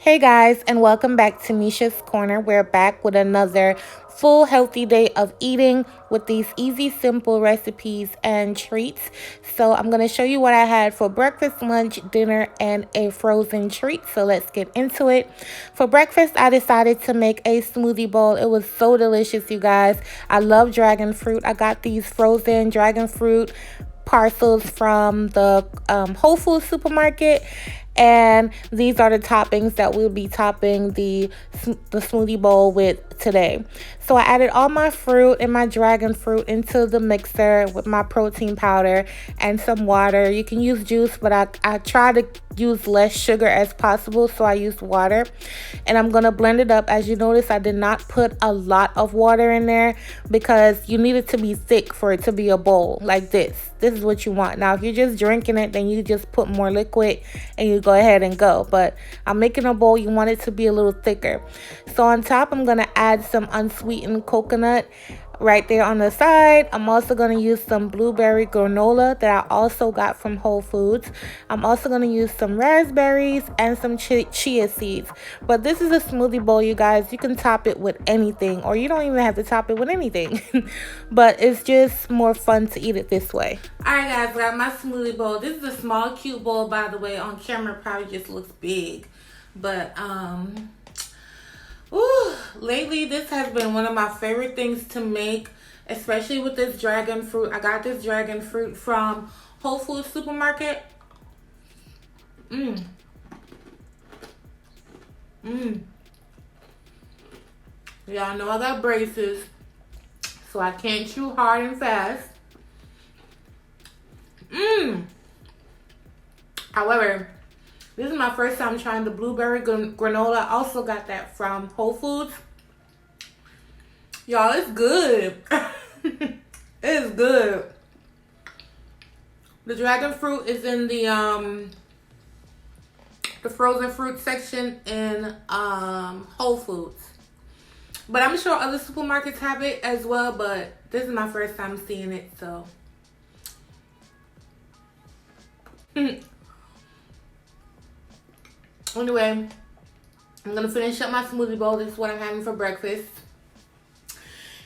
Hey guys, and welcome back to Misha's Corner. We're back with another full healthy day of eating with these easy, simple recipes and treats. So I'm going to show you what I had for breakfast, lunch, dinner, and a frozen treat. So let's get into it. For breakfast, I decided to make a smoothie bowl. It was so delicious, you guys. I love dragon fruit. I got these frozen dragon fruit parcels from the Whole Foods supermarket, and these are the toppings that we'll be topping the smoothie bowl with today. So I added all my fruit and my dragon fruit into the mixer with my protein powder and some water. You can use juice, but I try to use less sugar as possible, so I used water. And I'm gonna blend it up. As you notice, I did not put a lot of water in there because you need it to be thick for it to be a bowl like this. This is what you want. Now if you're just drinking it, then you just put more liquid and you go ahead and go. But I'm making a bowl, you want it to be a little thicker. So on top, I'm gonna add some unsweetened coconut right there on the side. I'm also going to use some blueberry granola that I also got from Whole Foods. I'm also going to use some raspberries and some chia seeds. But this is a smoothie bowl, you guys. You can top it with anything, or you don't even have to top it with anything. But it's just more fun to eat it this way. Alright guys, I got my smoothie bowl. This is a small cute bowl, by the way. On camera it probably just looks big. But ooh, lately this has been one of my favorite things to make, especially with this dragon fruit. I got this dragon fruit from Whole Foods supermarket. Y'all know I got braces, so I can't chew hard and fast. However, this is my first time trying the blueberry granola. I also got that from Whole Foods. Y'all, it's good. It's good. The dragon fruit is in the frozen fruit section in Whole Foods. But I'm sure other supermarkets have it as well, but this is my first time seeing it, so. Anyway, I'm going to finish up my smoothie bowl. This is what I'm having for breakfast.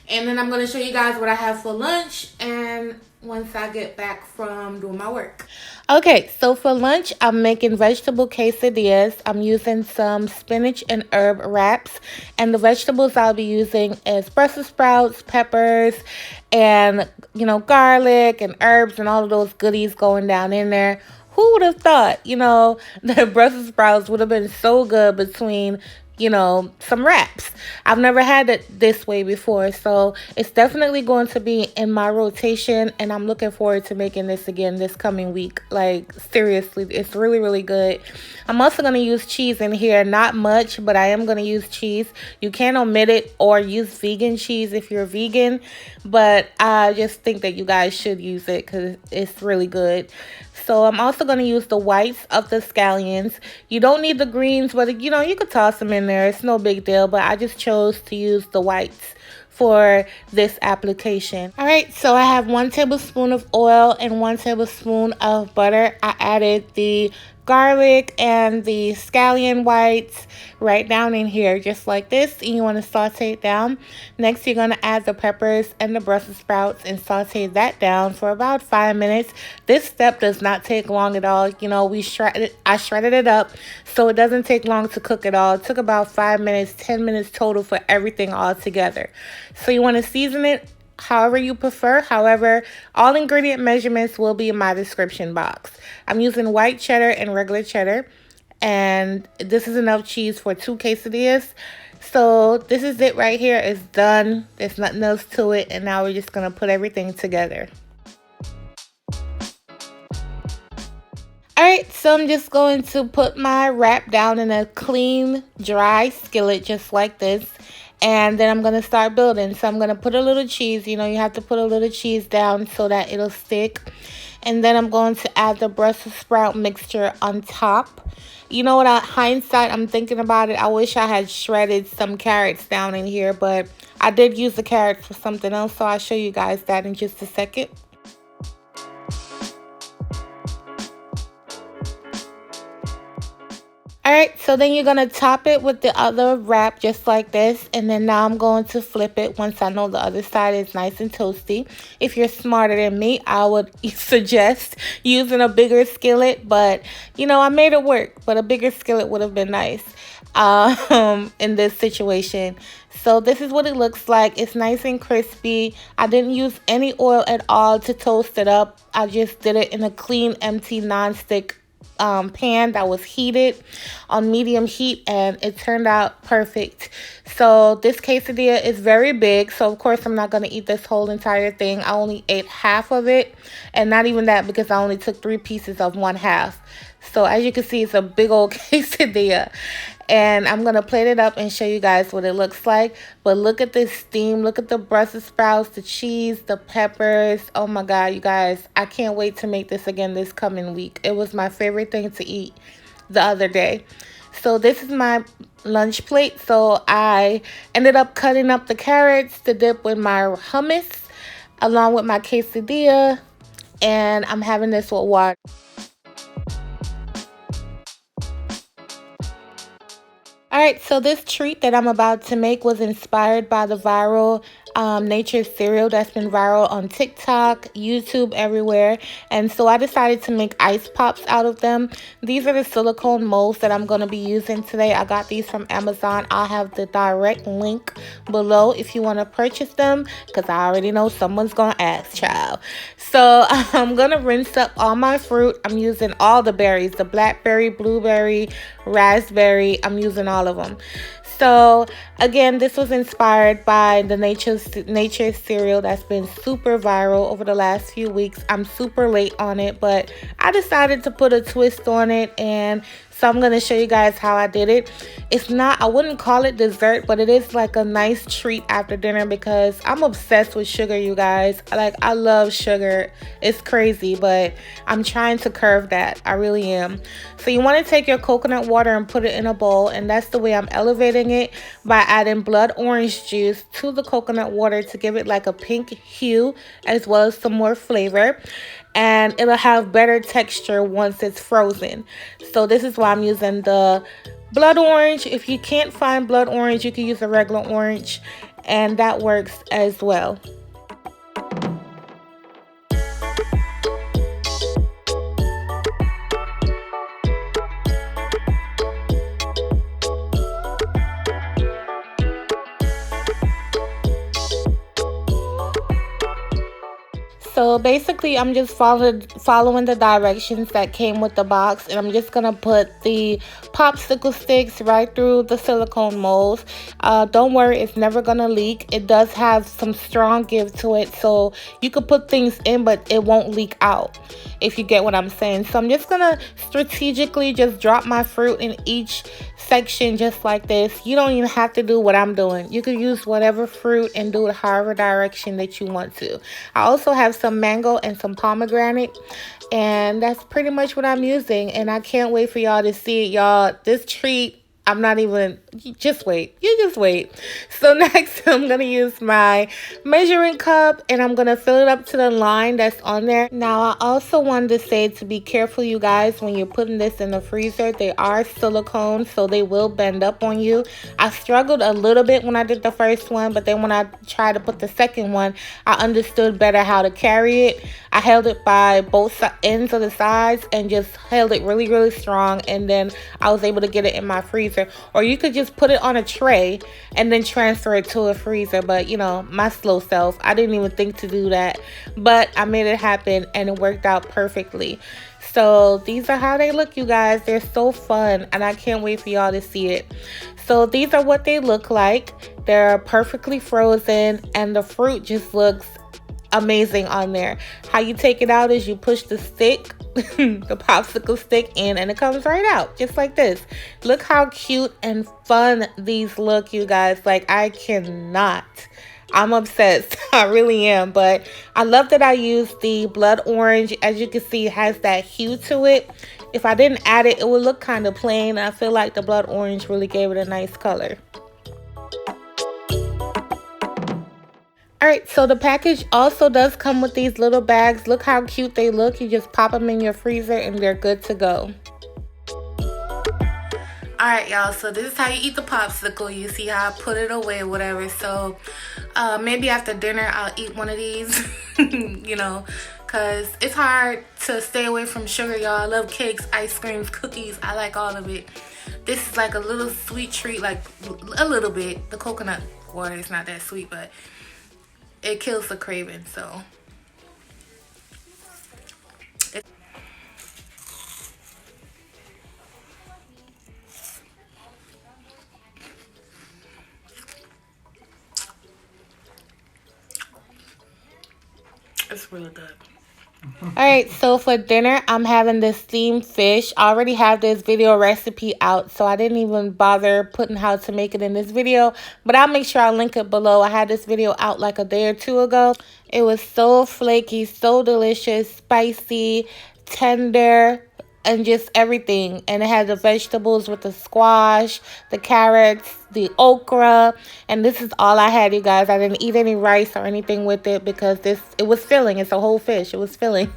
And then I'm going to show you guys what I have for lunch and once I get back from doing my work. Okay, so for lunch, I'm making vegetable quesadillas. I'm using some spinach and herb wraps. And the vegetables I'll be using is Brussels sprouts, peppers, and, garlic and herbs and all of those goodies going down in there. Who would have thought, the Brussels sprouts would have been so good between, some wraps. I've never had it this way before, so it's definitely going to be in my rotation, and I'm looking forward to making this again this coming week. Like, seriously, it's really, really good. I'm also going to use cheese in here. Not much, but I am going to use cheese. You can omit it or use vegan cheese if you're vegan, but I just think that you guys should use it because it's really good. So I'm also going to use the whites of the scallions. You don't need the greens, but you could toss them in there. It's no big deal, but I just chose to use the whites for this application. All right, so I have 1 tablespoon of oil and 1 tablespoon of butter. I added the garlic and the scallion whites right down in here, just like this, and you want to saute it down. Next, you're going to add the peppers and the Brussels sprouts and saute that down for about 5 minutes. This step does not take long at all. I shredded it up, so it doesn't take long to cook at all. It took about 5 minutes, 10 minutes total for everything all together. So you want to season it however you prefer. However, all ingredient measurements will be in my description box. I'm using white cheddar and regular cheddar, and this is enough cheese for 2 quesadillas. So this is it right here. It's done. There's nothing else to it, and now we're just going to put everything together. Alright, so I'm just going to put my wrap down in a clean, dry skillet just like this. And then I'm going to start building. So I'm going to put a little cheese. You have to put a little cheese down so that it'll stick. And then I'm going to add the Brussels sprout mixture on top. You know what, hindsight, I'm thinking about it. I wish I had shredded some carrots down in here. But I did use the carrots for something else. So I'll show you guys that in just a second. Alright, so then you're going to top it with the other wrap just like this. And then now I'm going to flip it once I know the other side is nice and toasty. If you're smarter than me, I would suggest using a bigger skillet. But, you know, I made it work. But a bigger skillet would have been nice in this situation. So this is what it looks like. It's nice and crispy. I didn't use any oil at all to toast it up. I just did it in a clean, empty, non-stick pan that was heated on medium heat, and it turned out perfect. So this quesadilla is very big, so of course I'm not going to eat this whole entire thing. I only ate half of it, and not even that because I only took 3 pieces of 1/2. So as you can see, it's a big old quesadilla. And I'm going to plate it up and show you guys what it looks like. But look at this steam. Look at the Brussels sprouts, the cheese, the peppers. Oh my God, you guys. I can't wait to make this again this coming week. It was my favorite thing to eat the other day. So this is my lunch plate. So I ended up cutting up the carrots to dip with my hummus along with my quesadilla. And I'm having this with water. Alright, so this treat that I'm about to make was inspired by the viral nature cereal that's been viral on TikTok, YouTube, everywhere. And so I decided to make ice pops out of them. These are the silicone molds that I'm going to be using today. I got these from Amazon. I'll have the direct link below if you want to purchase them, because I already know someone's going to ask, child. So I'm going to rinse up all my fruit. I'm using all the berries, the blackberry, blueberry, raspberry. I'm using all of them. So again, this was inspired by the nature cereal that's been super viral over the last few weeks. I'm super late on it, but I decided to put a twist on it, and so I'm going to show you guys how I did it. It's not, I wouldn't call it dessert, but it is like a nice treat after dinner because I'm obsessed with sugar, you guys. Like, I love sugar. It's crazy, but I'm trying to curb that. I really am. So you want to take your coconut water and put it in a bowl, and that's the way I'm elevating it, by adding blood orange juice to the coconut water to give it like a pink hue as well as some more flavor. And it'll have better texture once it's frozen. So this is why I'm using the blood orange. If you can't find blood orange, you can use a regular orange, and that works as well. So basically, I'm just following the directions that came with the box, and I'm just going to put the popsicle sticks right through the silicone molds. Don't worry, it's never going to leak. It does have some strong give to it, so you could put things in, but it won't leak out, if you get what I'm saying. So I'm just going to strategically just drop my fruit in each section just like this. You don't even have to do what I'm doing. You can use whatever fruit and do it however direction that you want to. I also have some mango and some pomegranate, and that's pretty much what I'm using, and I can't wait for y'all to see it, y'all. This treat, I'm not even, just wait. You just wait. So next, I'm going to use my measuring cup, and I'm going to fill it up to the line that's on there. Now, I also wanted to say to be careful, you guys, when you're putting this in the freezer. They are silicone, so they will bend up on you. I struggled a little bit when I did the first one, but then when I tried to put the second one, I understood better how to carry it. I held it by both ends of the sides and just held it really, really strong, and then I was able to get it in my freezer. Or you could just put it on a tray and then transfer it to a freezer. But, you know, my slow self, I didn't even think to do that. But I made it happen, and it worked out perfectly. So these are how they look, you guys. They're so fun, and I can't wait for y'all to see it. So these are what they look like. They're perfectly frozen, and the fruit just looks amazing on there. How you take it out is you push the stick, the popsicle stick in, and it comes right out just like this. Look how cute and fun these look, you guys. Like, I cannot. I'm obsessed. I really am. But I love that I used the blood orange. As you can see, it has that hue to it. If I didn't add it, it would look kind of plain. I feel like the blood orange really gave it a nice color. Alright, so the package also does come with these little bags. Look how cute they look. You just pop them in your freezer and they're good to go. Alright, y'all, so this is how you eat the popsicle. You see how I put it away or whatever. So maybe after dinner I'll eat one of these. You know, because it's hard to stay away from sugar, y'all. I love cakes, ice creams, cookies. I like all of it. This is like a little sweet treat, like a little bit. The coconut water is not that sweet, but it kills the craving. So it's really good. Alright, so for dinner, I'm having this steamed fish. I already have this video recipe out, so I didn't even bother putting how to make it in this video. But I'll make sure I link it below. I had this video out like a day or two ago. It was so flaky, so delicious, spicy, tender, and just everything. And it had the vegetables with the squash, the carrots, the okra, and this is all I had, you guys. I didn't eat any rice or anything with it because it was filling. It's a whole fish. It was filling.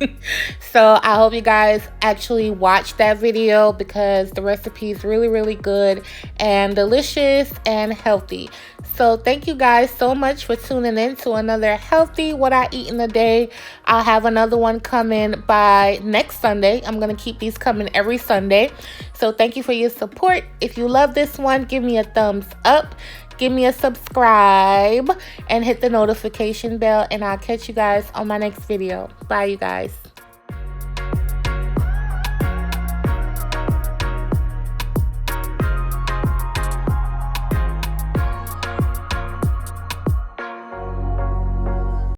So I hope you guys actually watch that video because the recipe is really, really good and delicious and healthy. So thank you guys so much for tuning in to another healthy what I eat in a day. I'll have another one coming by next Sunday. I'm going to keep these coming every Sunday. So thank you for your support. If you love this one, give me a thumbs up. Give me a subscribe and hit the notification bell. And I'll catch you guys on my next video. Bye, you guys.